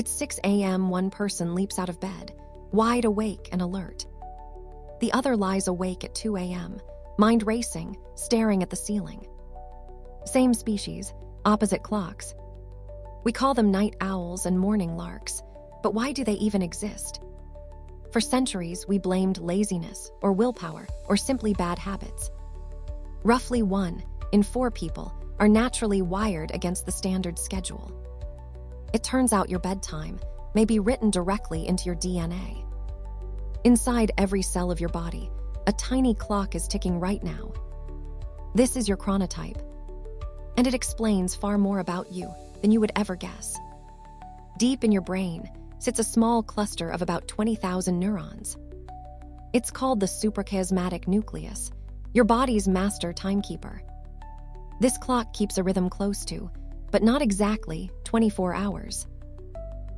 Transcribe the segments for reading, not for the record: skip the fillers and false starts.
It's 6 a.m. One person leaps out of bed, wide awake and alert. The other lies awake at 2 a.m., mind racing, staring at the ceiling. Same species, opposite clocks. We call them night owls and morning larks, but why do they even exist? For centuries, we blamed laziness or willpower or simply bad habits. Roughly 1 in 4 people are naturally wired against the standard schedule. It turns out your bedtime may be written directly into your DNA. Inside every cell of your body, a tiny clock is ticking right now. This is your chronotype, and it explains far more about you than you would ever guess. Deep in your brain sits a small cluster of about 20,000 neurons. It's called the suprachiasmatic nucleus, your body's master timekeeper. This clock keeps a rhythm close to, but not exactly, 24 hours.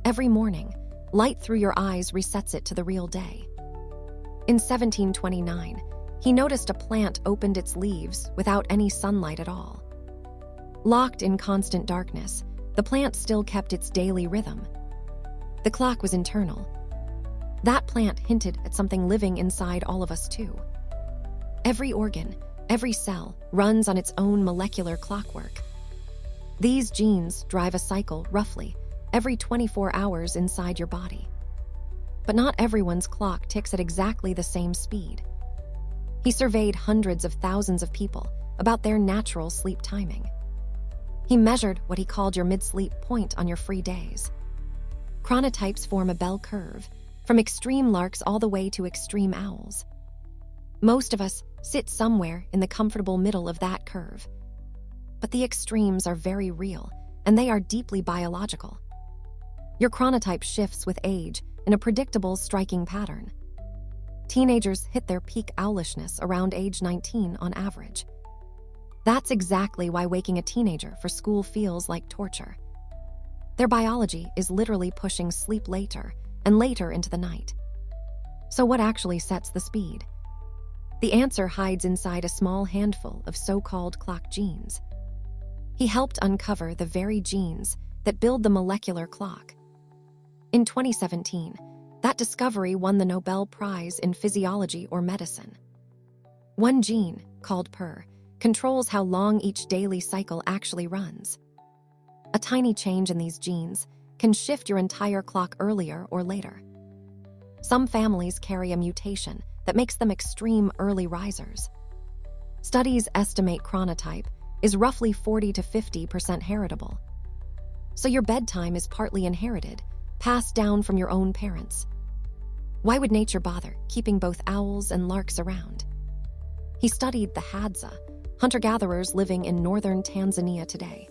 Every morning, light through your eyes resets it to the real day. In 1729, he noticed a plant opened its leaves without any sunlight at all. Locked in constant darkness, the plant still kept its daily rhythm. The clock was internal. That plant hinted at something living inside all of us too. Every organ, every cell, runs on its own molecular clockwork. These genes drive a cycle, roughly, every 24 hours inside your body. But not everyone's clock ticks at exactly the same speed. He surveyed hundreds of thousands of people about their natural sleep timing. He measured what he called your mid-sleep point on your free days. Chronotypes form a bell curve, from extreme larks all the way to extreme owls. Most of us sit somewhere in the comfortable middle of that curve. But the extremes are very real, and they are deeply biological. Your chronotype shifts with age in a predictable, striking pattern. Teenagers hit their peak owlishness around age 19 on average. That's exactly why waking a teenager for school feels like torture. Their biology is literally pushing sleep later and later into the night. So what actually sets the speed? The answer hides inside a small handful of so-called clock genes. He helped uncover the very genes that build the molecular clock. In 2017, that discovery won the Nobel Prize in Physiology or Medicine. One gene, called PER, controls how long each daily cycle actually runs. A tiny change in these genes can shift your entire clock earlier or later. Some families carry a mutation that makes them extreme early risers. Studies estimate chronotype is roughly 40 to 50% heritable. So your bedtime is partly inherited, passed down from your own parents. Why would nature bother keeping both owls and larks around? He studied the Hadza, hunter-gatherers living in northern Tanzania today.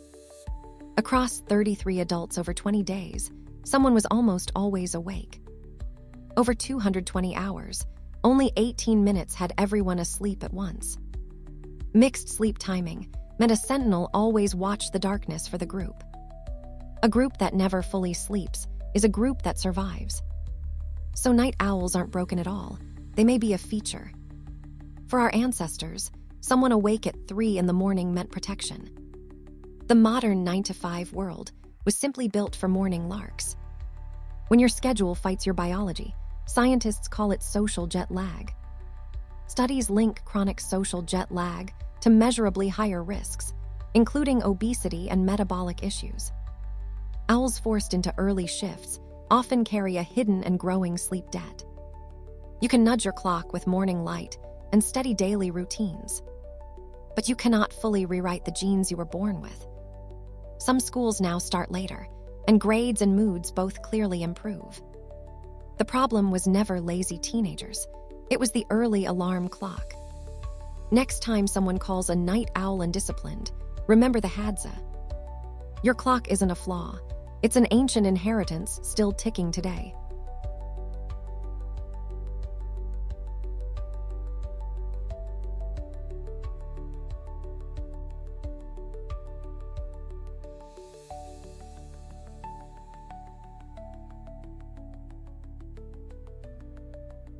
Across 33 adults over 20 days, someone was almost always awake. Over 220 hours, only 18 minutes had everyone asleep at once. Mixed sleep timing meant a sentinel always watched the darkness for the group. A group that never fully sleeps is a group that survives. So night owls aren't broken at all. They may be a feature. For our ancestors, someone awake at 3 in the morning meant protection. The modern 9-to-5 world was simply built for morning larks. When your schedule fights your biology, scientists call it social jet lag. Studies link chronic social jet lag to measurably higher risks, including obesity and metabolic issues. Owls forced into early shifts often carry a hidden and growing sleep debt. You can nudge your clock with morning light and steady daily routines. But you cannot fully rewrite the genes you were born with. Some schools now start later, and grades and moods both clearly improve. The problem was never lazy teenagers. It was the early alarm clock. Next time someone calls a night owl undisciplined, remember the Hadza. Your clock isn't a flaw. It's an ancient inheritance still ticking today.